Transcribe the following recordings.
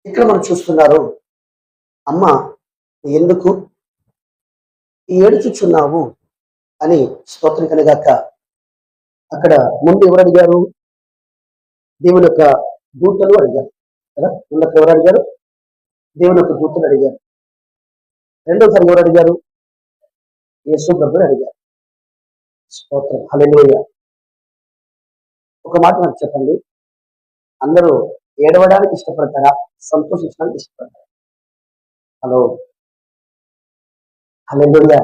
ఇక్కడ మనం చూస్తున్నారు, అమ్మ ఎందుకు ఏడుచుచున్నావు అని స్తోత్రం కలిగాక అక్కడ ముందు ఎవరు అడిగారు? దేవుని యొక్క దూతలు అడిగారు కదా. ముందుకు ఎవరు అడిగారు? దేవుని యొక్క దూతలు అడిగారు. రెండోసారి ఎవరు అడిగారు? యేసు ప్రభుని అడిగారు. స్తోత్రం, హల్లెలూయా. ఒక మాట నాకు చెప్పండి, అందరూ ఏడవడానికి ఇష్టపడతారా, సంతోషించడానికి ఇష్టపడతారా? హలో, హల్లెలూయా.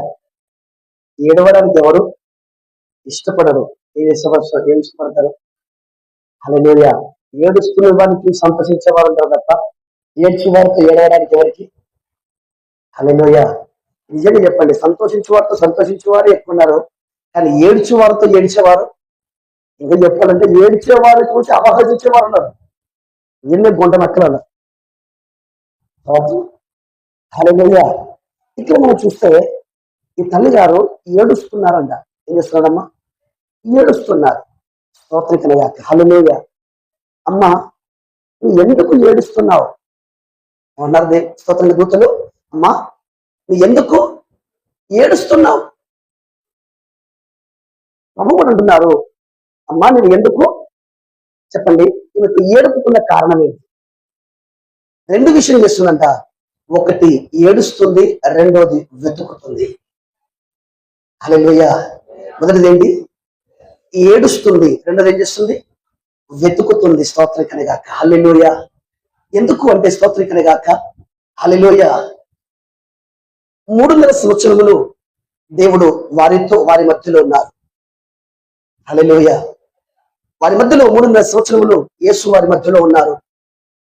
ఏడవడానికి ఎవరు ఇష్టపడరు? ఏం ఇష్టపడతారు? హల్లెలూయా. ఏడుస్తున్న వారిని చూసి సంతోషించేవారు ఉంటారు తప్ప ఏడ్చి వారితో ఏడవడానికి ఎవరికి? హల్లెలూయా. నిజంగా చెప్పండి, సంతోషించేవారితో సంతోషించేవారు ఎక్కువ ఉన్నారు, కానీ ఏడ్చే వారితో ఏడ్చేవారు, ఇంకా చెప్పాలంటే ఏడ్చేవారు చూసి అపహసించేవారు ఉన్నారు. ఎన్ని గుంట నక్కలు. హల్లెలూయా. ఇక్కడ మనం చూస్తే ఈ తల్లి గారు ఏడుస్తున్నారంట. ఏం చేస్తున్నారమ్మా? ఏడుస్తున్నారు. స్తోత్రికనగా హల్లెలూయా. అమ్మ నువ్వు ఎందుకు ఏడుస్తున్నావు అన్నారు స్తోత్ర దూతలు. అమ్మా నువ్వు ఎందుకు ఏడుస్తున్నావు? ప్రభు కూడా అంటున్నారు, అమ్మా నువ్వు ఎందుకు చెప్పండి, ఈమెకు ఏడుపుకున్న కారణం ఏంటి? రెండు విషయం చేస్తుందంట. ఒకటి ఏడుస్తుంది, రెండోది వెతుకుతుంది. హల్లెలూయా. మొదటిది ఏంటి? ఏడుస్తుంది, రెండోది ఏం చేస్తుంది? వెతుకుతుంది. స్తోత్రికనగాక హల్లెలూయా. ఎందుకు అంటే స్తోత్రికనగాక హల్లెలూయా. 3.5 సంవత్సరములు దేవుడు వారి మధ్యలో ఉన్నారు. హల్లెలూయా. వారి మధ్యలో 3.5 సంవత్సరములు యేసు వారి మధ్యలో ఉన్నారు.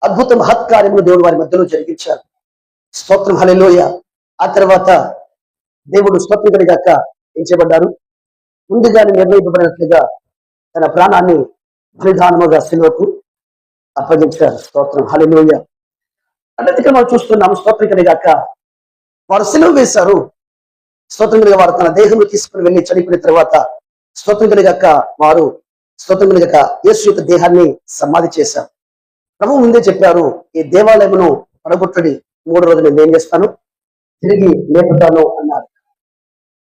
అద్భుత మహత్కార్యములు దేవుడు వారి మధ్యలో జరిగించారు. స్తోత్రం, హల్లెలూయా. ఆ తర్వాత దేవుడు స్తోత్రికనగాక ఏం చేయబడ్డారు? ముందుగానే నిర్ణయింపబడినట్లుగా తన ప్రాణాన్ని బలిదానముగా సిలువకు అప్పగించారు. స్తోత్రం, హల్లెలూయా. అంటే ఇక్కడ మనం చూస్తున్నాము, స్తోత్రికనగాక వారు సిలువ వేశారు. స్తోత్రం కలిగా వారు తన దేహంలో తీసుకుని వెళ్ళి చనిపోయిన తర్వాత స్తోత్రం కలిగాక వారు స్తోత్రం కలిగాక యేసు యొక్క దేహాన్ని సమాధి చేశారు. ప్రభు ముందే చెప్పారు, ఈ దేవాలయమును పడగొట్టడి 3 రోజులు నేను ఏం చేస్తాను? తిరిగి లేపుతాను అన్నారు.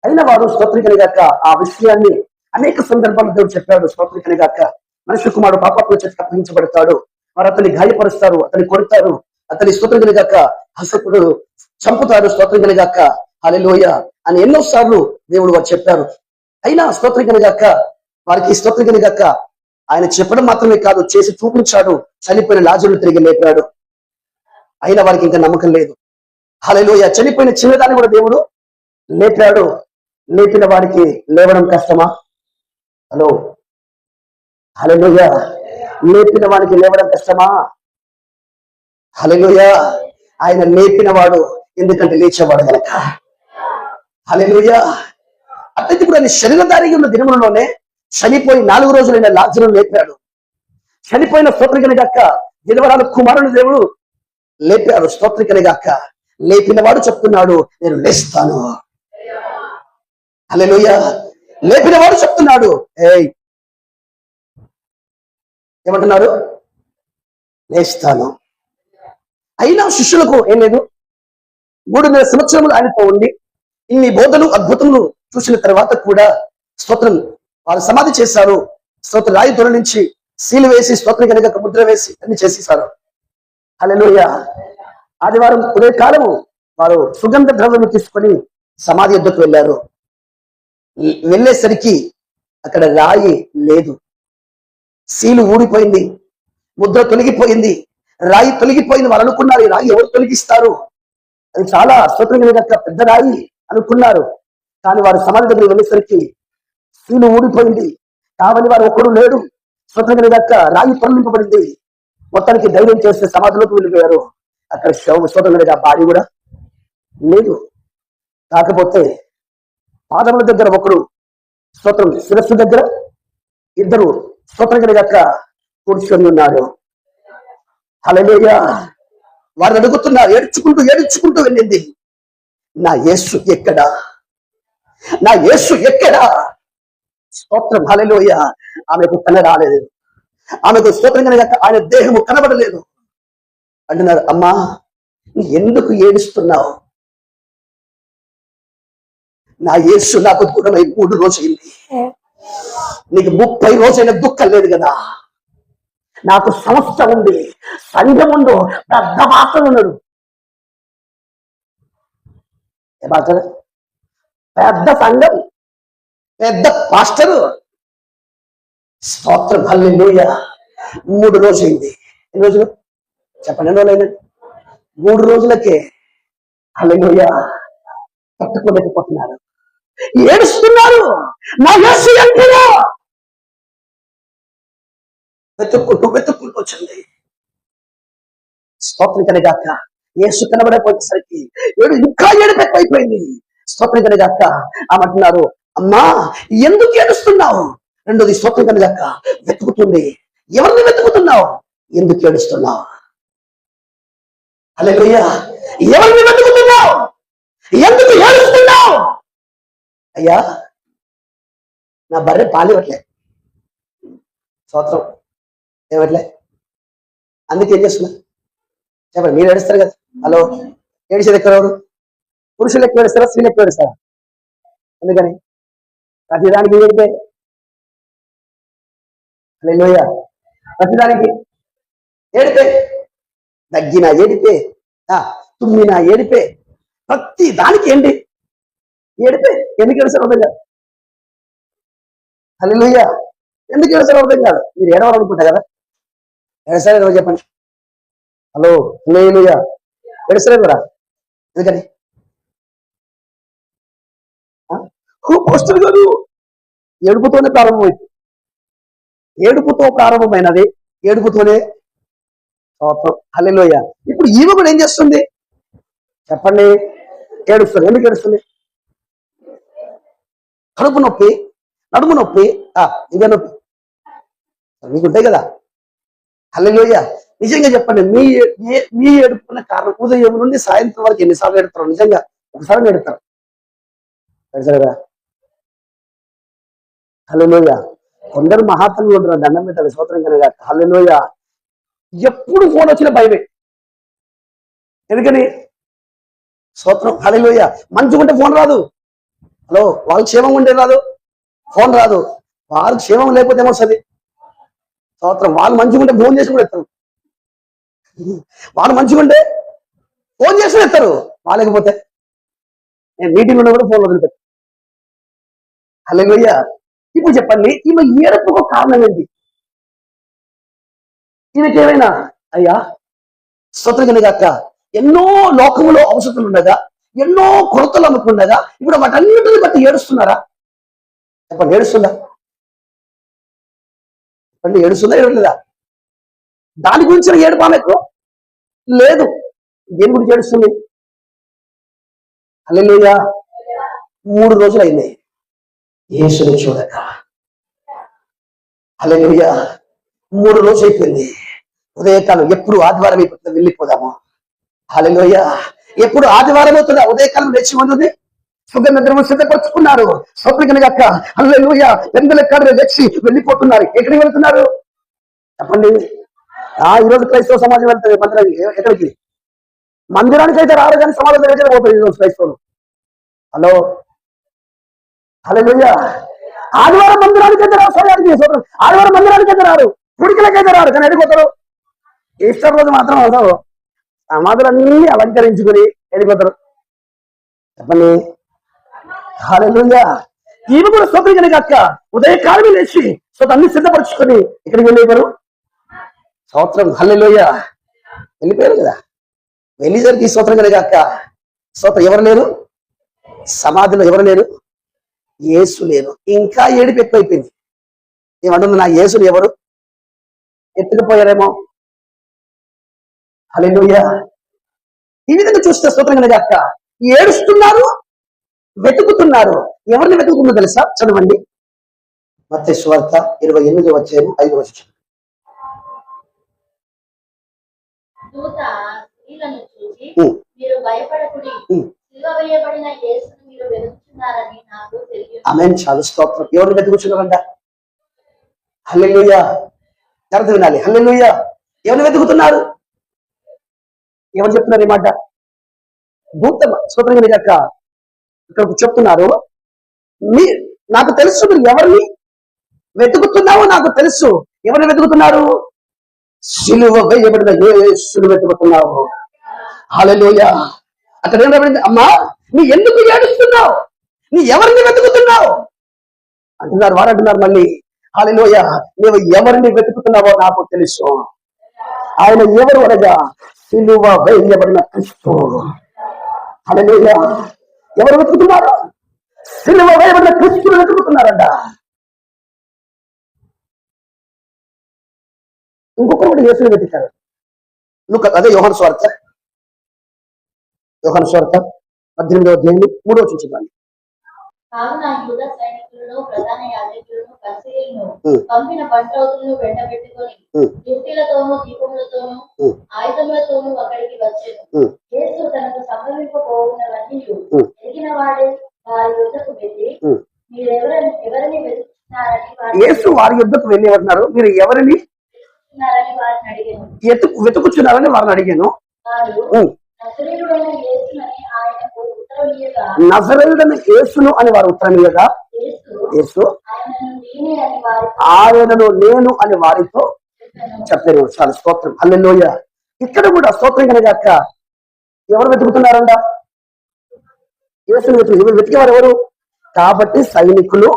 అయిన వారు స్తోత్రం కలిగాక ఆ విషయాన్ని అనేక సందర్భాల్లో దేవుడు చెప్పాడు. స్తోత్రం కలిగాక మనిషి కుమారుడు పాపాత్మ చేతికి అప్పగించబడతాడు, వారు అతన్ని గాయపరుస్తారు, అతన్ని కొడతారు, అతని స్తోత్రం కలిగాక హస్తకుడు చంపుతారు. స్తోత్రం కలిగాక హల్లెలూయా అని ఎన్నో సార్లు దేవుడు వారు చెప్పారు. అయినా స్తోత్రం కలిగాక వారికి స్తోత్రం కలిగాక ఆయన చెప్పడం మాత్రమే కాదు, చేసి చూపించాడు. చనిపోయిన లాజరును తిరిగి లేపాడు. అయినా వారికి ఇంకా నమ్మకం లేదు. హల్లెలూయా. చనిపోయిన చిన్నదాన్ని కూడా దేవుడు లేపాడు. లేపిన వారికి లేవడం కష్టమా? హలో, హల్లెలూయా. లేపిన వారికి లేవడం కష్టమా? హల్లెలూయా. ఆయన లేపిన వాడు ఎందుకంటే లేచేవాడు కనుక. హల్లెలూయా. అట్లయితే ఇప్పుడు ఆయన శరీరధారిగా ఉన్న దినములలోనే చనిపోయి 4 రోజులైన లాజరును లేపాడు. చనిపోయిన స్తోత్రికనిగాక విధవరాలు కుమారుని దేవుడు లేపాడు. స్తోత్రికనిగాక లేపిన వాడు చెప్తున్నాడు, నేను లేస్తాను. హల్లెలూయా. లేపిన వాడు చెప్తున్నాడు, ఏమంటున్నాడు? లేస్తాను. అయినా శిష్యులకు ఏం లేదు. 3.5 సంవత్సరములు ఆయనతో ఉండి ఇన్ని బోధలు అద్భుతములు చూసిన తర్వాత కూడా స్తోత్రం వారు సమాధి చేశారు. స్తోత్ర రాయి దొర నుంచి సీలు వేసి స్తోత్రం కనుక ముద్ర వేసి అన్ని చేసేశారు. హల్లెలూయా. ఆదివారం ఉదయకాలము వారు సుగంధ ద్రవ్యము తీసుకొని సమాధి యొద్దకు వెళ్ళారు. వెళ్ళేసరికి అక్కడ రాయి లేదు, సీలు ఊడిపోయింది, ముద్ర తొలగిపోయింది, రాయి తొలగిపోయింది. వారు అనుకున్నారు, ఈ రాయి ఎవరు తొలగిస్తారు? అది చాలా స్తోత్రం కనుక పెద్ద రాయి అనుకున్నారు. కానీ వారు సమాధి దగ్గర వెళ్ళేసరికి సీలు ఊడిపోయింది, కావని వారు ఒక్కడు లేడు. స్తోత్రం కనుక రాయి తొలగింపబడింది. మొత్తానికి ధైర్యం చేస్తే సమాధిలోకి వెళ్ళిపోయారు. అక్కడ స్తోత్రం కనుక బాడీ కూడా లేదు. కాకపోతే పాదముల దగ్గర ఒకడు, స్తోత్రం శిరస్సు దగ్గర ఇద్దరు స్తోత్రం కనుక కూర్చొని ఉన్నారు. హల్లెలూయా. వారిని అడుగుతున్నారు, ఏడ్చుకుంటూ వెళ్ళింది, నా యేసు ఎక్కడా? నా యేసు ఎక్కడా? స్తోత్రం, హల్లెలూయా. ఆమెకు కన రాలేదు. ఆమెకు స్తోత్రం కనుక ఆయన దేహము కనబడలేదు. అంటున్నారు, అమ్మా ఎందుకు ఏడుస్తున్నావు? నా యేసు నాకు దూరమై 3 రోజులైంది. నీకు 30 రోజులైన దుఃఖం లేదు కదా? నాకు సంస్థ ఉంది, సంఘం ఉండు, పెద్ద మాత్రం ఉన్నాడు. ఏమాత్రం? పెద్ద సంఘం, పెద్ద పాస్టరు. స్తోత్రం, హల్లెలూయా. 3 రోజులైంది. ఎన్ని రోజులు చెప్పండి? 2 రోజులైందండి. 3 రోజులకే హల్లెలూయా తట్టుకోలేకపోతున్నారు, ఏడుస్తున్నారు. నా యేసు ఎంతలో వెతుక్కుంటూ వచ్చింది. స్తోత్రం కలగాక. యేసు కనబడకపోయేసరికి ఇంకా ఏడుపు ఎక్కువైపోయింది. స్తోత్రం కలగాక. ఆమంటున్నారు, అమ్మా ఎందుకు ఏడుస్తున్నావు? రెండోది స్తోత్రం కలగాక, వెతుకుతుంది. ఎవరిని వెతుకుతున్నావు? ఎందుకు ఏడుస్తున్నావు? హల్లెలూయా. ఎవరిని వెతుకుతున్నావు? ఎందుకు ఏడుస్తున్నావు? అయ్యా నా బర్రె పాలివ్వట్లే. స్తోత్రం, ఏమట్లే. అందుకే ఏం చేస్తున్నా చెప్పండి? మీరు ఏడుస్తారు కదా. హలో, ఏడిసేది ఎక్కడ? ఎవరు? పురుషులు ఎక్కువ ఏడుస్తారా, స్త్రీలు ఎక్కువ ఏడుస్తారా? ఎందుకని? ప్రతిదానికి ఏడిపే. హల్లెలూయా. ప్రతిదానికి ఏడిపే. దగ్గిన ఏడిపే, తుమ్మిన ఏడిపే, ప్రతి దానికి ఏంటి ఏడిపే. ఎందుకు ఏడుస్తారు అర్థం కాదు. హల్లెలూయా. ఎందుకు ఏడుస్తారు అర్థం కాదు. మీరు ఏడవాలనుకుంటా కదా. ఏడుస్తారు ఎవరు చెప్పండి? హలో, హల్లెలూయా. ఏడుస్తారు కదా. ఎందుకని? పోస్టర్ గారు ఏడుపుతోనే ప్రారంభమైంది. ఏడుపుతో ప్రారంభమైనది ఏడుపుతోనే. హల్లెలూయా. ఇప్పుడు ఈమె కూడా ఏం చేస్తుంది చెప్పండి? ఏడుస్తుంది. ఎందుకు ఏడుస్తుంది? కడుపు నొప్పి, నడుము నొప్పి, ఇంకా నొప్పి మీకుంటాయి కదా. హల్లెలూయా. నిజంగా చెప్పండి, మీ ఏడుపున్న కారణం ఉదయం నుండి సాయంత్రం వరకు ఎన్నిసార్లు ఏడుతారు? నిజంగా ఒకసారి ఏడుతారు. కదా. హల్లెలూయా. కొందరు మహాత్ములు ఉంటారు, దండం పెట్టాలి. స్తోత్రం కనుక. హల్లెలూయా. ఎప్పుడు ఫోన్ వచ్చిన భయమే. ఎందుకని? స్తోత్రం, హల్లెలూయా. మంచిగుంటే ఫోన్ రాదు. హలో, వాళ్ళు క్షేమం ఉంటే రాదు, ఫోన్ రాదు. వాళ్ళు క్షేమం లేకపోతే ఏమొస్తుంది? స్తోత్రం. వాళ్ళు మంచిగుంటే ఫోన్ చేసి కూడా ఎత్తారు. వాళ్ళు మంచిగుంటే ఫోన్ చేసి ఎత్తారు. వాళ్ళకపోతే నేను మీటింగ్ ఉన్నా కూడా ఫోన్ వదిలిపెట్టాను. హల్లెలూయా. ఇప్పుడు చెప్పండి, ఈమె ఏడుపుకు కారణం ఏంటి? ఈమెకేమైనా అయ్యా స్తోత్రం కాక ఎన్నో లోకములో అవసరాలు ఉండగా, ఎన్నో కొరతలు అనుకుండగా, ఇప్పుడు వాటన్నిటిని బట్టి ఏడుస్తున్నారా? చెప్పండి, ఏడుస్తుందా? చెప్పండి, ఏడుస్తుందా? ఏడలేదా? దాని గురించి ఏడుపు ఆమెకు లేదు. దేని గురించి ఏడుస్తుంది? హల్లెలూయా. 3 రోజులు అయింది యేసుని చూడక. హల్లెలూయా. 3 రోజులు అయిపోయింది. ఉదయకాలం ఎప్పుడు ఆదివారం అయిపోతుందో వెళ్ళిపోదాము. హల్లెలూయా. ఎప్పుడు ఆదివారం అవుతుందా? ఉదయకాలం లేచి ఉంది సుగంధ ద్రవ్యం సిద్ధపరుచుకున్నారు. సౌకర్యక హల్లెలూయా. పెందల కాడలు తెచ్చి వెళ్ళిపోతున్నారు. ఎక్కడికి వెళ్తున్నారు చెప్పండి? ఈరోజు క్రైస్తవ సమాజం వెళ్తుంది మందిరానికి. ఎక్కడికి? మందిరానికి అయితే రారు, కానీ సమాజం దగ్గర పోతుంది ఈరోజు క్రైస్తవులు. హలో, హల్లెలూయా. ఆదివారం మందిరానికి అయితే రారు. సమయానికి ఆదివారం మందిరానికి అయితే రారు, గుడికలకైతే రారు, కానీ ఎడిపోతారు? ఈస్టర్ రోజు మాత్రం అవుతారు. సమాధులన్నీ అలంకరించుకుని వెళ్ళిపోతారు. చెప్పండి, హల్లెలూయా. ఈమె కూడా స్తోత్రం కాక ఉదయకాలమే లేచి అన్ని సిద్ధపరచుకొని ఇక్కడికి వెళ్ళిపోయారు. స్తోత్రం, హల్లెలూయా. వెళ్ళిపోయారు కదా. వెళ్ళేసరికి స్తోత్రం కాక స్తోత్రం. ఎవరు లేరు సమాధిలో? ఎవరు లేరు? యేసు లేరు. ఇంకా ఏడుపు ఎక్కువైపోయింది. ఏమంటుంది? నా యేసుని ఎవరు ఎత్తుకుపోయారేమో. హల్లెలూయా. ఈ విధంగా చూస్తే స్తోత్రం కాక ఏడుస్తున్నారు, వెతుకుతున్నారు. ఎవరిని వెతుకుతుందో తెలుసా? చదవండి, మత్తయి సువార్త 28:5. ఆమేన్. చాలా స్తోత్రం. ఎవరిని వెతుకుతున్నారంట? హల్లెలూయా. జాగ్రత్త వినాలి. హల్లెలూయా. ఎవరిని వెతుకుతున్నారు? ఎవరు చెప్తున్నారు ఈ మాట? దూత స్తోత్రం గాక ఇక్కడ చెప్తున్నారు, మీ నాకు తెలుసు మీరు ఎవరిని వెతుకుతున్నావో నాకు తెలుసు. ఎవరిని వెతుకుతున్నారు? సిలువ వేయబడిన యేసుని వెతుకుతున్నావు. హల్లెలూయా. అక్కడ ఏం రాబడింది? అమ్మా నీ ఎందుకు ఏడుస్తున్నావు? నీ ఎవరిని వెతుకుతున్నావు అంటున్నారు. వారు అంటున్నారు మళ్ళీ, హల్లెలూయా, నీవు ఎవరిని వెతుకుతున్నావో నాకు తెలుసు. ఆయన ఎవరు అనగా సిలువ వేయబడిన క్రీస్తు. హల్లెలూయా. ఎవరు వెతుకుతున్నారు? సిలువ వేయబడిన క్రీస్తుని వెతుకుతున్నారంట. ఇంకొకరు కూడా యేసుని వెతికారు. అదే యోహాను సువార్త 18వ అధ్యాయం 3వ వచనం చూడండి. కావున యూదా సైనికులను ప్రధాన యాజకులను పరిసయ్యులను పంపిన బంట్రౌతులను వెంటబెట్టుకొని యుక్తులతోనూ దీపములతోనూ ఆయుధములతోనూ అక్కడికి వచ్చెను. యేసు తనకు సంభవింపబోవున్నవన్నీ ఎరిగిన వాడే వారి యుద్ధకు వెళ్ళి మీరెవరిని వెతుకుతున్నారని యేసు వారి యుద్ధకు వెళ్ళి ఏమంటున్నారు? మీరు ఎవరిని వెతుకుచున్నారని వారిని అడిగాను. నజరేయుడైన యేసును అని వారు ఉత్తరం ఇయ్యగా, యేసు ఆయనను నేను అని వారితో చెప్పారు. చాలా స్తోత్రం. హల్లెలూయా. ఇక్కడ కూడా స్తోత్రం కనుక ఎవరు వెతుకుతున్నారంట? యేసును వెతికేవారు ఎవరు? కాబట్టి సైనికులు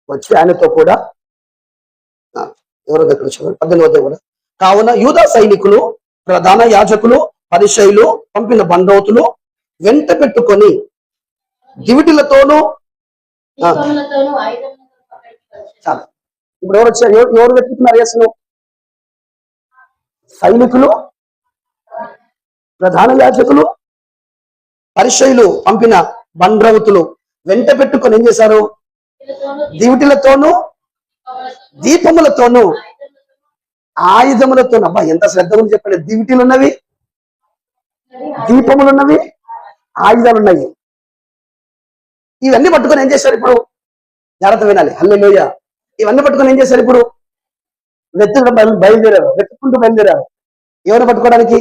వచ్చి ఆయనతో కూడా ఎవరో దగ్గర 18వ కూడా, కావున యూదా సైనికులు ప్రధాన యాజకులు పరిసయ్యులు పంపిన బండోతులు వెంట పెట్టుకొని దివిటీలతోనూ. చాలా ఇప్పుడు ఎవరు వచ్చారు? ఎవరు వెతుకుతున్నారు యేసును? సైనికులు, ప్రధాన యాజకులు, పరిసయ్యులు పంపిన బండ్రౌతులు వెంట పెట్టుకొని ఏం చేశారు? దివిటీలతోనూ దీపములతోనూ ఆయుధములతో. అబ్బా ఎంత శ్రద్ధ ఉంది చెప్పండి. దివిటీలు ఉన్నవి, దీపములు ఉన్నవి, ఆయుధాలు ఉన్నాయి. ఇవన్నీ పట్టుకొని ఏం చేశారు ఇప్పుడు? జాగ్రత్త వినాలి. హల్లెలూయా. ఇవన్నీ పట్టుకొని ఏం చేశారు ఇప్పుడు? బయలుదేరారు. వెతుక్కుంటూ బయలుదేరారు. ఎవరు పట్టుకోవడానికి?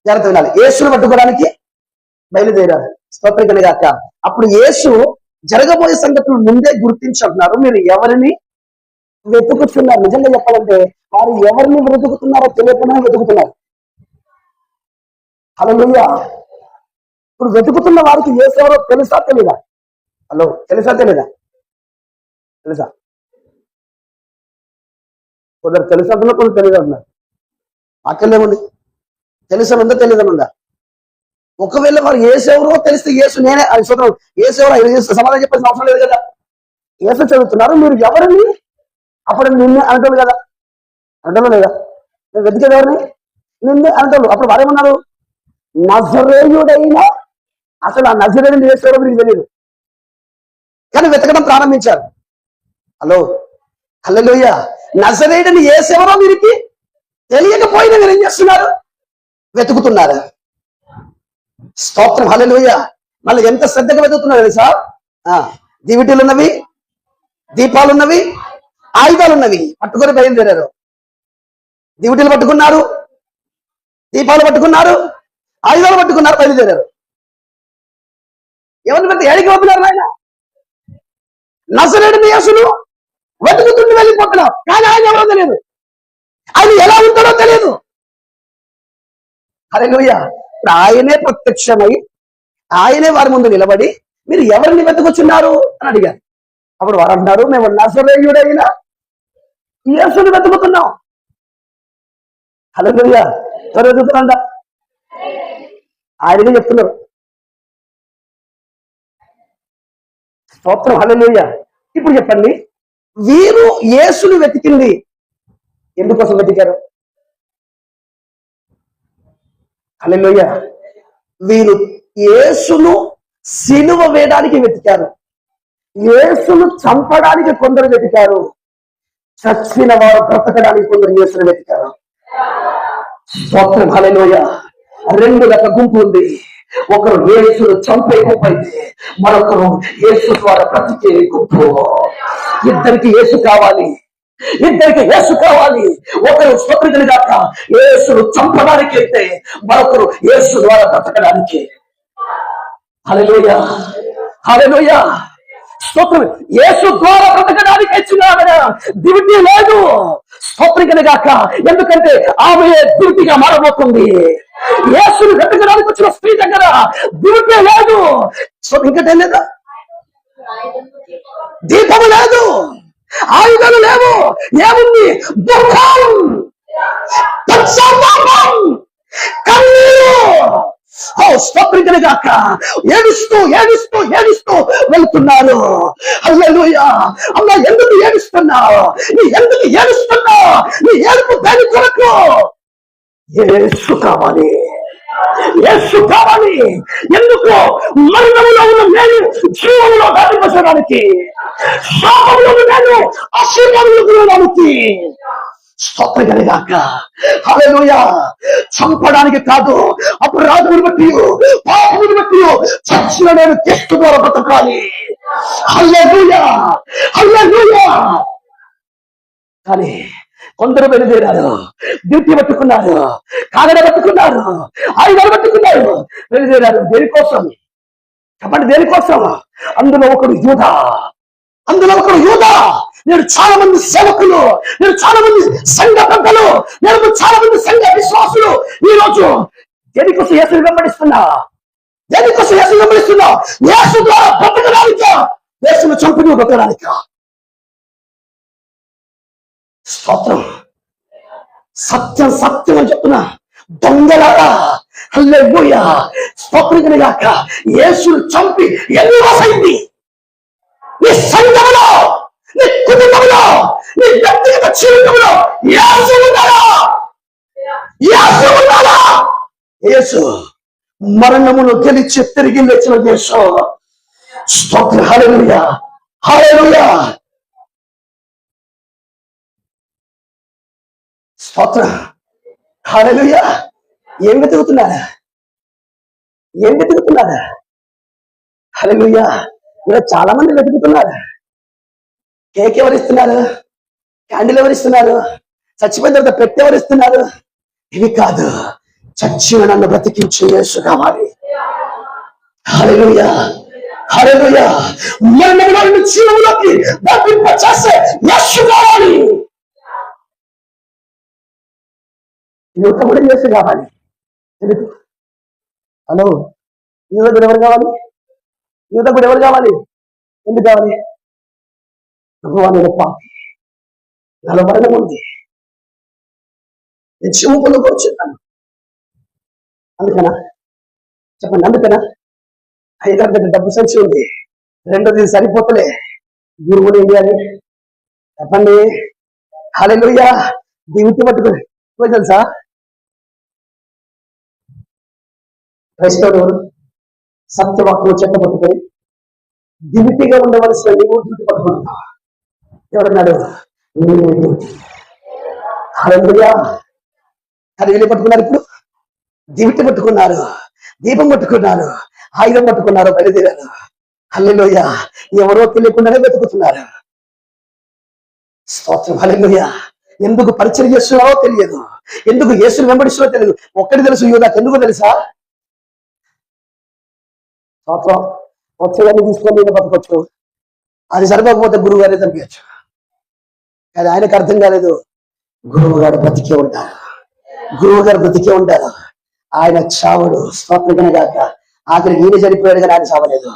జాగ్రత్త వినాలి. యేసును పట్టుకోవడానికి బయలుదేరారు. స్తోత్రం గాక. అప్పుడు యేసు జరగబోయే సంగతులు ముందే గుర్తించుకుంటున్నారు. మీరు ఎవరిని వెతుకుతున్నారు? నిజంగా చెప్పాలంటే వారు ఎవరిని వెతుకుతున్నారో తెలియకుండా వెతుకుతున్నారు. హల్లెలూయా. ఇప్పుడు వెతుకుతున్న వారికి యేసు ఎవరో తెలుసా తెలీదా? హలో, తెలుసా? తెలుసా? కొందరు తెలుసా అంటున్నారు, కొందరు తెలియదు అంటున్నారు. అక్కర్లేముంది, తెలుసనుందా తెలియదనుందా? ఒకవేళ వారు యేసు ఎవరో తెలిస్తే యేసు నేనే అది చూద్దాం. యేసు ఎవరో సమాధానం చెప్పాల్సిన అవసరం లేదు కదా. యేసు చదువుతున్నారు, మీరు ఎవరిని? అప్పుడు నిన్నే అంటారు కదా, అంటారు లేదా? నేను వెతికేది ఎవరిని? నిన్నే అంటారు. అప్పుడు వారేమన్నారు? నజరేయుడైన. అసలు ఆ నజరేయుడు యేసు ఎవరో మీకు తెలియదు, కానీ వెతకడం ప్రారంభించారు. హలో, హల్లెలూయా. నజరేయుడని యేసు ఎవరో వీరికి తెలియకపోయినా మీరు ఏం చేస్తున్నారు? వెతుకుతున్నారు. స్తోత్రం. హల్లెలూయా. మళ్ళీ ఎంత శ్రద్ధగా వెతుకుతున్నారు తెలుసా? దివిటీలు ఉన్నవి, దీపాలు ఉన్నవి, ఆయుధాలు ఉన్నవి. పట్టుకొని బయలుదేరారు. దివిటీలు పట్టుకున్నారు, దీపాలు పట్టుకున్నారు, ఆయుధాలు పట్టుకున్నారు, బయలుదేరారు. ఎవరిని బట్టి ఏడికి పంపినారు? ఆయన నజరేయుడైన యేసును వెతుకుతుండి వెళ్ళిపోతున్నారు. కానీ ఆయన ఎవరో తెలియదు, ఆయన ఎలా ఉంటాడో తెలియదు. హల్లెలూయా. ఇప్పుడు ఆయనే ప్రత్యక్షమై ఆయనే వారి ముందు నిలబడి మీరు ఎవరిని వెతుకుచున్నారు అని అడిగారు. అప్పుడు వారు అంటున్నారు, మేము నజరేయుడైన యేసుని వెతుకుతున్నాం. హల్లెలూయా. ఎవరు వెతుకుతున్నారంట? ఆయననే చెప్తున్నారు. స్తోత్రం. హల్లెలూయా. ఇప్పుడు చెప్పండి, వీరు యేసుని వెతికింది ఎందుకోసం వెతికారు? హల్లెలూయా. వీరు యేసును సిలువ వేయడానికి వెతికారు. యేసును చంపడానికి కొందరు వెతికారు. చచ్చిన వారు బ్రతకడానికి కొందరు యేసును వెతికారు. స్తోత్రం. హల్లెలూయా. రెండు రకాల గుంపు ఉంది. ఒకరు యేసును చంపే గుంపు అయితే మరొకరు యేసు ద్వారా బ్రతికే గుంపు. ఇద్దరికి యేసు కావాలి. ఇద్దరికి యేసు కావాలి. ఒకరు స్తోత్రం గాక యేసును చంపడానికి అయితే, మరొకరు యేసు ద్వారా బ్రతకడానికి. హల్లెలూయా, హల్లెలూయా. స్తోత్రం. యేసు ద్వారా బ్రతకడానికి ఇచ్చినాడు, దివిటి లేదు. స్తోత్రం గాక. ఎందుకంటే ఆమె దివిటిగా మారబోతుంది. యేసును బ్రతకడానికి వచ్చిన స్త్రీ దగ్గర దివిటే లేదు. సో ఇంకటే లేదా, దీపము లేదు, ఆయుధాలు లేవు. ఏముంది? దుఃఖం, పశ్చాత్తాపం, కన్నీరు. ఓ స్తోత్రం గాక. ఏడుస్తూ ఏడుస్తూ ఏడుస్తూ వెళ్తున్నారు. హల్లెలూయా. అమ్మా, ఎందుకు ఏడుస్తున్నావు? నీ ఎందుకు ఏడుస్తున్నావు? నీ ఏడుపు దాని కొరకు యేసు కావాలి, యేసు కావాలి. ఎందుకు? మరణంలో ఉన్న నేను జీవంలో దాటిపరచడానికి, శాపంలో ఉన్న నేను ఆశీర్వాదంలో గురవడానికి. స్తోత్రం గాక. హల్లెలూయా. చంపడానికి కాదు, అపరాధమును బట్టి పాపమును బట్టి చచ్చిన నేను క్రీస్తు ద్వారా బ్రతకాలి. హల్లెలూయా, హల్లెలూయా. కానీ కొందరు బయలుదేరారు, డ్యూటీ పట్టుకున్నారు, కాగడ పట్టుకున్నారు, ఆయుధాలు పట్టుకున్నారు, బయలుదేరారు. దేనికోసం చెప్పండి? దేనికోసం? అందులో ఒకడు యూదా, అందులో ఒకడు యూదా. నేను చాలా మంది సేవకులు, నేను చాలా మంది సంఘ పెద్దలు, నేను చాలా మంది సంఘ విశ్వాసులు ఈ రోజు దేనికోసం యేసుని వెంబడిస్తున్నా? దేనికోసం యేసుని వెంబడిస్తున్నా? యేసు ద్వారా బ్రతకడానిక, యేసును చంపి బ్రతకడానిక. స్తోత్రం. సత్యం సత్యం అని చెప్తున్నా దొంగలారా. హల్లెలూయా. స్తోత్రం గాక. యేసును చంపి ఎన్ని రోజులైంది? నీ సంఘంలో, నీ కుటుంబంలో, నీ వ్యక్తిగత జీవితంలో యేసు ఉన్నాడా? యేసు ఉన్నాడా? యేసు మరణమును గెలిచి తిరిగి లేచిన యేసు. స్తోత్రం. హల్లెలూయా, హల్లెలూయా. స్తోత్రం. హల్లెలూయా. ఏం వెతుకుతున్నారా? ఏం వెతుకుతున్నారా? హల్లెలూయా. ఇలా చాలా మంది వెతుకుతున్నారు. కేక్ ఎవరిస్తున్నారు? క్యాండిల్ ఎవరిస్తున్నారు? చచ్చిపోయిన తర్వాత పెట్టి ఎవరిస్తున్నారు? ఇవి కాదు, చచ్చిన నన్ను బ్రతికించే యేసు కావాలి. హల్లెలూయా, హల్లెలూయా. మరణంలో నుండి జీవంలోకి బ్రతింపచేసే యేసు కావాలి. యువత కూడా యేసు కావాలి. ఎందుకు? హలో, యువత కూడా ఎవరు కావాలి? యువత కూడా ఎవరు కావాలి? ఎందుకు కావాలి? ప్రభువాని పాపి, నాలో మరణం ఉంది, నేను జీవంలో కూర్చున్నాను. అందుకనా? చెప్పండి, అందుకనా? అయ్యగారి దగ్గర డబ్బు సంచి ఉంది, రెండోది సరిపోతలే, గురువుడు ఏంటి అని చెప్పండి. హల్లెలూయా. దివిటి పట్టుకుని పోయి తెలుసా? క్రైస్తవుడు సత్యవాక్యం చెట్ట పట్టుకొని దివిటిగా ఉండవలసిన నీవు దివిటి పట్టుకుంటున్నావు. ఎవడన్నాడు? హల్లెలూయా. అది వీళ్ళు పట్టుకున్నారు. ఇప్పుడు దివిటి పట్టుకున్నారు, దీపం పట్టుకున్నారు, ఆయుధం పట్టుకున్నారు, బయలుదేరారు. హల్లెలూయా. ఎవరో తెలియకుండానే వెతుకుతున్నారు. స్తోత్రం. హల్లెలూయా. ఎందుకు పరిచయం చేస్తున్నావో తెలియదు, ఎందుకు యేసుని వెంబడిస్తున్నావో తెలియదు. ఒక్కటి తెలుసు, యూదాకు ఎందుకు తెలుసా? స్తోత్రం. వచ్చేదాన్ని తీసుకొని నేను బతకొచ్చు, అది సరిపోకపోతే గురువు గారే చంపచ్చు. కానీ ఆయనకు అర్థం కాలేదు, గురువు గారు బ్రతికే ఉంటారు, గురువు గారు బ్రతికే ఉంటారు. ఆయన చావడు. స్తోత్రం గాక. ఆఖరికి ఈయన చనిపోయాడు కానీ ఆయన చావలేదు.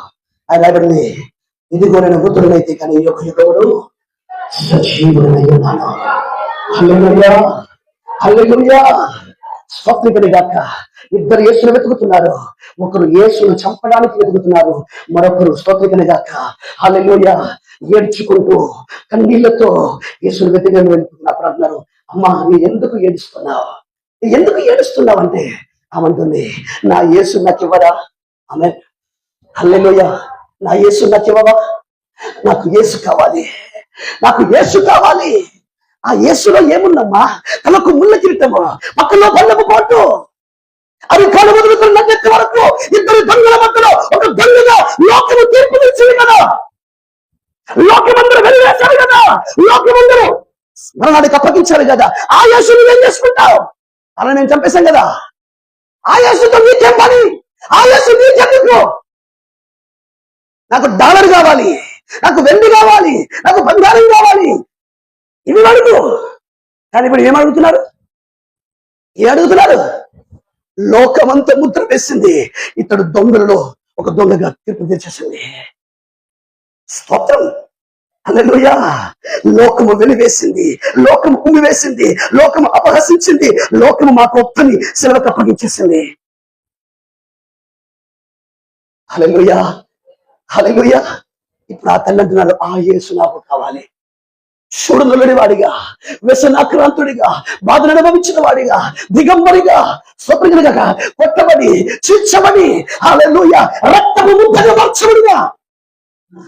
ఆయన రాబడింది, ఇదిగో నేను మృతుడనైతే కానీ యొక్క యుగముడు సజీవుడనై ఉన్నాను. హల్లెలూయా, హల్లెలూయా. స్తోత్రం గాక. ఇద్దరు యేసును వెతుకుతున్నారు. ఒకరు యేసును చంపడానికి వెతుకుతున్నారు, మరొకరు స్తోత్రం గాక హల్లెలూయా ఏడ్చుకుంటూ కన్నీళ్లతో యేసును వెతుకుని వెళ్తున్నప్పుడు అంటున్నారు, అమ్మా నీ ఎందుకు ఏడుస్తున్నావు? నీ ఎందుకు ఏడుస్తున్నావు అంటే ఆమంటుంది, నా యేసు నాకివ్వరా? ఆమె హల్లెలూయా. నా యేసు నాకివ్వవా? నాకు యేసు కావాలి, నాకు యేసు కావాలి. ఆ యేసులో ఏముందమ్మా? తలకు ముళ్ళ కిరీటము, పక్కలో బల్లము పోటు, అది కాలు మొదలుకొని నన్నెత్తి వరకు ఇద్దరు దొంగల మధ్యలో ఒక దొంగగా లోకము తీర్పు తెచ్చింది కదా, లోకమందరూ వెలివేశారు కదా, లోకమందరూ మరణానికి అప్పగించారు కదా, ఆ యేసు నువ్వేం చేసుకుంటావు? అలా నేను చంపేశాం కదా, ఆ యేసుతో నీకేం పని? ఆ యేసు నీకెందుకు? నాకు డాలర్ కావాలి, నాకు వెండి కావాలి, నాకు బంగారం కావాలి, ఇవి అడుగు. కానీ ఇప్పుడు ఏమడుగుతున్నారు? లోకమంతా ముద్ర వేసింది, ఇతడు దొంగలలో ఒక దొంగగా తీర్పు తెచ్చేసింది. స్తోత్రం, హల్లెలూయా. లోకము వెలివేసింది, లోకము ఉమ్మివేసింది, లోకము అపహసించింది, లోకము మాకు ఒప్పని సెలవుకు అప్పగించేసింది. హల్లెలూయా, హల్లెలూయా. ఇప్పుడు ఆ తల్లి అంటున్నారు, ఆ యేసు నాకు కావాలి. చూడనులేని వాడిగా, వ్యసనాక్రాంతుడిగా, బాధను అనుభవించిన వాడిగా, దిగంబరిగా, స్వతంత్రంగా, కొట్టబడి, చీల్చబడి, హల్లెలూయా, రక్తము ముద్దగా మార్చబడిగా,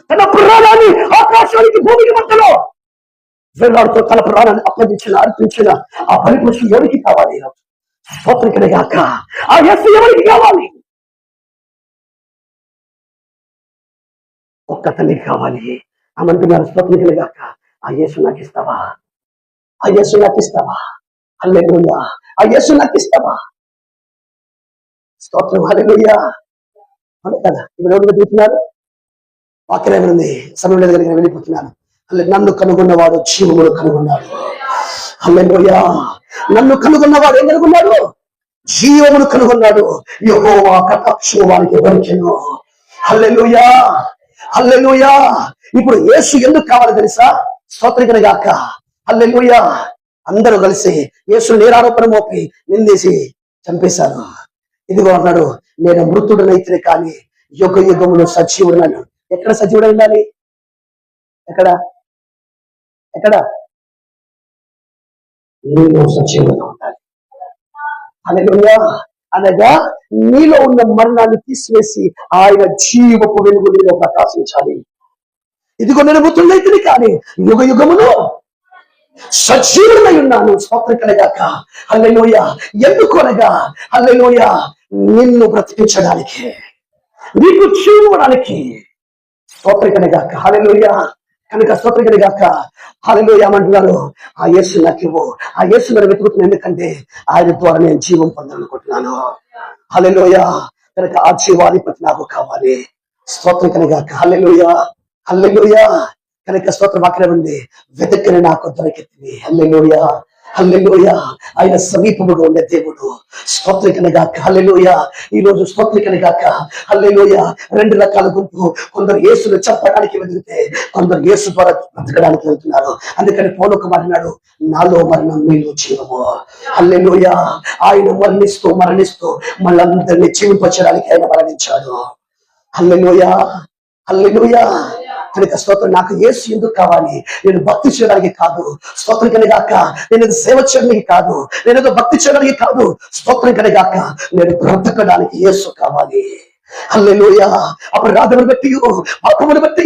తన ప్రాణాన్ని ఆకాశానికి భూమికి మధ్యలో వేలాడుతూ తన ప్రాణాన్ని అర్పించిన ఆ పరిపురుషుడు ఎవరికి కావాలి? స్వతంత్రుడిగాక ఆ యేసు ఎవరికి కావాలి? ఒక్క తల్లికి కావాలి. ఆమంటున్నారు, స్వతంత్రుడిగాక ఆ యేసు నాకు ఇస్తావా? ఆ యేసు నాకు ఇస్తావా? హల్లెలూయా, ఆ యేసు నాకు ఇస్తావా? స్తోత్రం, హల్లెలూయా. అవును కదా, ఇప్పుడు ఎవరు వెతుకుతున్నారు? వాక్యం ఉంది, సమయం లేదు కనుక వెళ్ళిపోతున్నాను. నన్ను కనుగొన్నవాడు జీవమును కనుగొన్నాడు. హల్లెలూయా. నన్ను కనుగొన్నవాడు ఏం కనుగొన్నాడు? జీవమును కనుగొన్నాడు. యెహోవా కటాక్షము వారికి దొరికెను. హల్లెలూయా, హల్లెలూయా. ఇప్పుడు యేసు ఎందుకు కావాలి తెలుసా? స్తోత్రం గాక, హల్లెలూయా. అందరూ కలిసి యేసు నేరారోపణ మోపి నిందేసి చంపేశారు. ఇదిగో అన్నాడు, నేను మృతుడనైతే కానీ యుగ యుగములో సజీవుడన్నాను. ఎక్కడ సజీవుడై ఉండాలి? ఎక్కడ? నీలో సజీవుడుగా ఉండాలి. హల్లెలూయా. అనగా నీలో ఉన్న మరణాన్ని తీసివేసి ఆయన జీవపు వెలుగు నీలో ప్రకాశించాలి. ఇదిగో నేను మృతుడనైతే కానీ యుగ యుగములో సజీవుడై ఉన్నాను. స్తోత్రం కలగాక, హల్లెలూయా. ఎందుకు అనగా, హల్లెలూయా, నిన్ను బ్రతికించడానికి, నీకు జీవడానికి. స్తోత్రం కలగాక, హల్లెలూయా. కనుక స్తోత్రం కలగాక, హల్లెలూయా అంటున్నారు, ఆ యేసు నాకు ఇవ్వు. ఆ యేసు నేను వెతుకుతున్నాను, ఎందుకంటే ఆయన ద్వారా నేను జీవం పొందాలనుకుంటున్నాను. హల్లెలూయా. కనుక ఆ జీవాధిపతి నాకు కావాలి. స్తోత్రం కలగాక, హల్లెలూయా, హల్లెలూయా. కనుక స్తోత్ర వాక్యం ఉంది, వెతకని నాకు దొరికింది. హల్లెలూయా, హల్లెలూయా. ఆయన సమీపముగా ఉండే దేవుడు. స్తోత్రం కలగాక, హల్లెలూయా. ఈ రోజు స్తోత్రం కలగాక, హల్లెలూయా. రెండు రకాల గుంపు, కొందరు యేసును చంపడానికి వెళ్తే, కొందరు యేసు ద్వారా బ్రతకడానికి వెళ్తున్నారు. అందుకని పౌలు మాట్లాడు, నాలో మరణం నీలో జీవము. హల్లెలూయా. ఆయన మరణిస్తూ మళ్ళందరినీ జీవింపచేయడానికి ఆయన మరణించాడు. హల్లెలూయా, హల్లెలూయా. కనుక స్తోత్రం, నాకు యేసు ఎందుకు కావాలి? నేను భక్తి చేయడానికి కాదు, స్తోత్రం కలగాక. నేను సేవ చేయడానికి కాదు, నేను భక్తి చేయడానికి కాదు, స్తోత్రం కలగాక. నేను బ్రతకడానికి యేసు కావాలి. హల్లెలూయా. అపరాధమును బట్టి, పాపమును బట్టి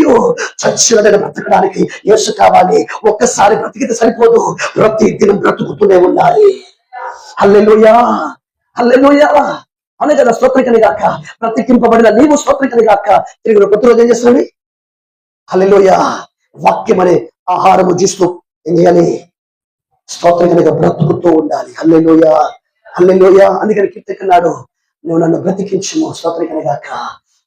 చచ్చిన బ్రతకడానికి యేసు కావాలి. ఒక్కసారి బ్రతికితే సరిపోదు, ప్రతి దినం బ్రతుకుతూనే ఉండాలి. హల్లెలూయా, హల్లెలూయా. అనే కదా స్తోత్రం కలగాక. బ్రతికింపబడిన నీవు స్తోత్రం కలగాక. తిరిగి ప్రతిరోజు ఏం చేస్తుంది? హల్లెలూయా. వాక్యం అనే ఆహారము జీస్తూ ఏం చేయాలి? స్తోత్రం కనుక బ్రతుకుతూ ఉండాలి. హల్లెలూయా, హల్లెలూయా. అందుకని కీర్తకున్నాడు, నువ్వు నన్ను బ్రతికించుము. స్తోత్రం కనుగాక,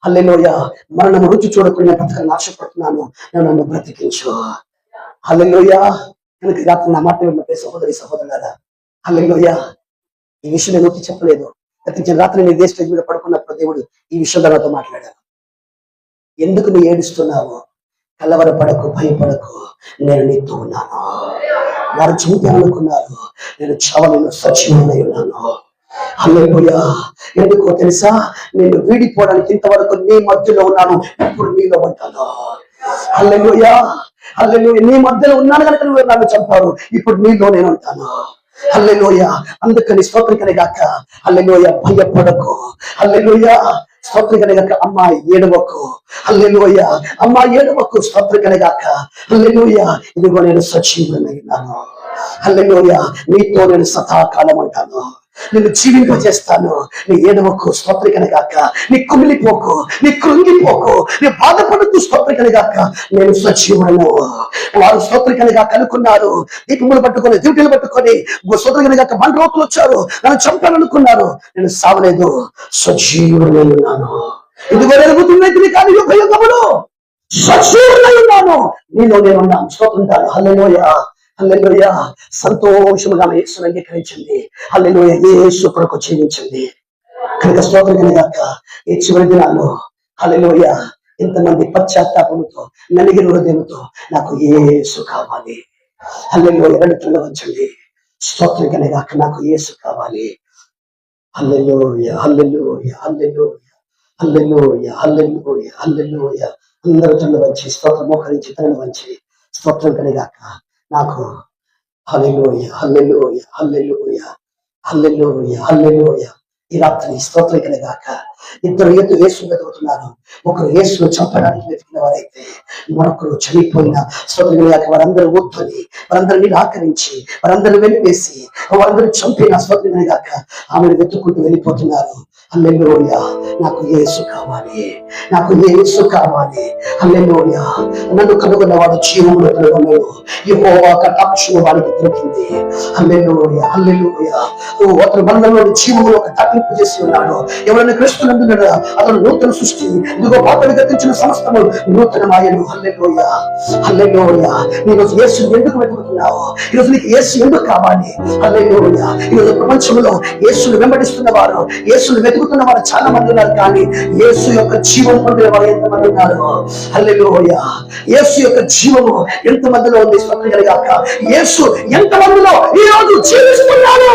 హల్లెలూయా. మరణము రుచి చూడకుండా బ్రతకని ఆశపడుతున్నాను, నువ్వు నన్ను బ్రతికించు. హల్లెలూయా. కనుక రాత్రి నా మాట విన్నట్టే సహోదరులారా, హల్లెలూయా. ఈ విషయం నేను నోటి చెప్పలేదు. ప్రతి రాత్రి నేను ఇదే స్టేజ్ మీద పడుకున్నప్పుడు దేవుడు ఈ విషయం నాతో మాట్లాడాను. ఎందుకు నువ్వు ఏడుస్తున్నావు? కలవరపడకు, భయపడకు, నేను నీతో ఉన్నాను. వారు చంపాలనుకున్నారు, నేను చావలను సజీవుడై ఉన్నాను. హల్లెలూయా. ఎందుకో తెలుసా? నేను వీడిపోవడానికి ఇంతవరకు నీ మధ్యలో ఉన్నాను, ఇప్పుడు నీలో ఉంటాను. హల్లెలూయా, హల్లెలూయా. నీ మధ్యలో ఉన్నాను కనుక నువ్వు నన్ను చంపావు, ఇప్పుడు నీలో నేను ఉంటాను. హల్లెలూయా. అందుకని స్తోత్రం కలగాక, హల్లెలూయా. భయపడకు, హల్లెలూయా. స్తోత్రం కలగాక. అమ్మాయి ఏడవకు, హల్లెలూయా. అమ్మాయి ఏడవకు, స్తోత్రం కలగాక, హల్లెలూయా. ఇదిగో నేను సజీవుడనై ఉన్నాను. హల్లెలూయా. నీతో నేను సదాకాలం అంటాను. నిన్ను జీవింపజేస్తాను. నీ ఏడవకు స్తోత్రికని గాక, నీ కుమిలిపోకు, నీ కృంగిపోకు, నీ బాధపడుతూ స్తోత్రికని గాక. నేను సజీవుడను. వారు స్తోత్రికని గాక అనుకున్నారు. దీపములు పట్టుకొని డ్యూటీలు పట్టుకొని స్తోత్రికని గాక మంట రోతులు వచ్చారు, నన్ను చంపాలనుకున్నారు. నేను సావలేదు, సజీవుడనై ఉన్నాను. ఇదిగో వెలుగుతున్నది కానీ యుగ యుగములు సజీవుడనై ఉన్నాను. నీలో నేను ఉన్నాను. స్తోత్రుంటాను. హల్లెలూయా, హల్లెలూయా. సంతోషముగా యేసును అంగీకరించింది. హల్లెలూయా. యేసు కొరకు జీవించింది కనుక స్తోత్రం గాక. ఈ చివరి దినాల్లో హల్లెలూయా ఇంతమంది పశ్చాత్తాపంతో నలిగిన హృదయంతో నాకు యేసు కావాలి. హల్లెలూయా. రెండు వంచండి. స్తోత్రం గాక. నాకు యేసు కావాలి. హల్లెలూయా, హల్లెలూయా, హల్లెలూయా, హల్లెలూయా, హల్లెలూయా, హల్లెలూయా. అందరూ తను వచ్చి స్తోత్రం మోకరించి తను వచ్చి స్తోత్రం కలిగాక నాకు. హల్లెలూయా, హల్లెలూయా, హల్లెలూయా, హల్లెలూయా, హల్లెలూయా. ఈ రాత్రి స్తోత్రం కలిగాక. ఇద్దరు యేసు వెతుకుతున్నారు. ఒకరు యేసును చంపడానికి వెతికిన వారైతే మరొకరు చనిపోయిన స్తోత్రం కలిగాక. వారందరూ వద్దని, వారందరూ నిరాకరించి, వారందరూ వెలివేసి, వారందరూ చంపిన స్తోత్రం కలిగాక ఆమెను వెతుక్కుంటూ వెళ్ళిపోతున్నారు. హల్లెలూయా. నాకు యేసు కావాలి, నాకు యేసు కావాలి. హల్లెలూయా. నన్ను కనుగొన్నవాడు జీవమును కనుగొన్నాడు. యెహోవా కటాక్షము వారికి దొరికింది. హల్లెలూయా, హల్లెలూయా. అతను బంధంలోని జీవమును ఒక తగ్గింపు చేసి ఉన్నాడు. ఎవరైనా క్రీస్తునందున్నాడు అతను నూతన సృష్టి. ఇదిగో పాతలు గతించిన సమస్తము నూతనమాయను. హల్లెలూయా, హల్లెలూయా. ఈరోజు యేసుని ఎందుకు వెతుకుతున్నావు? ఈరోజు నీకు యేసు ఎందుకు కావాలి? హల్లెలూయా. ఈరోజు ప్రపంచంలో యేసును వెంబడిస్తున్న వారు, యేసును వెతుకుతున్న వారు చాలా మంది ఉన్నారు. కానీ యేసు యొక్క జీవం పొందిన వారు ఎంతమంది ఉన్నారు? హల్లెలూయా. యేసు యొక్క జీవము ఎంత మందిలో ఉంది? స్తోత్రం కలుగాక. యేసు ఎంత మందిలో ఈ రోజు జీవిస్తున్నాడు?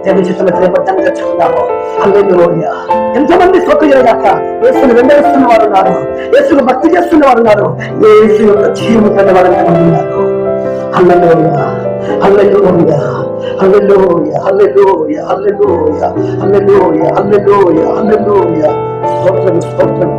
దేవుని చిత్తమే రేపటి చెప్తున్నాము. హల్లెలూయా. ఎంతమంది స్తోత్రం కలుగాక యేసును వెంబడిస్తున్న వారు ఉన్నారు, యేసును భక్తి చేస్తున్న వారు ఉన్నారు, యేసు యొక్క జీవం పొందిన వారు ఎంతమంది ఉన్నారు? హల్లెలూయా, హల్లెలూయా, హల్లెలూయా, హల్లెలూయా, హల్లెలూయా, హల్లెలూయా, హల్లెలూయా, హల్లెలూయా. స్తోత్రం, స్తోత్రం.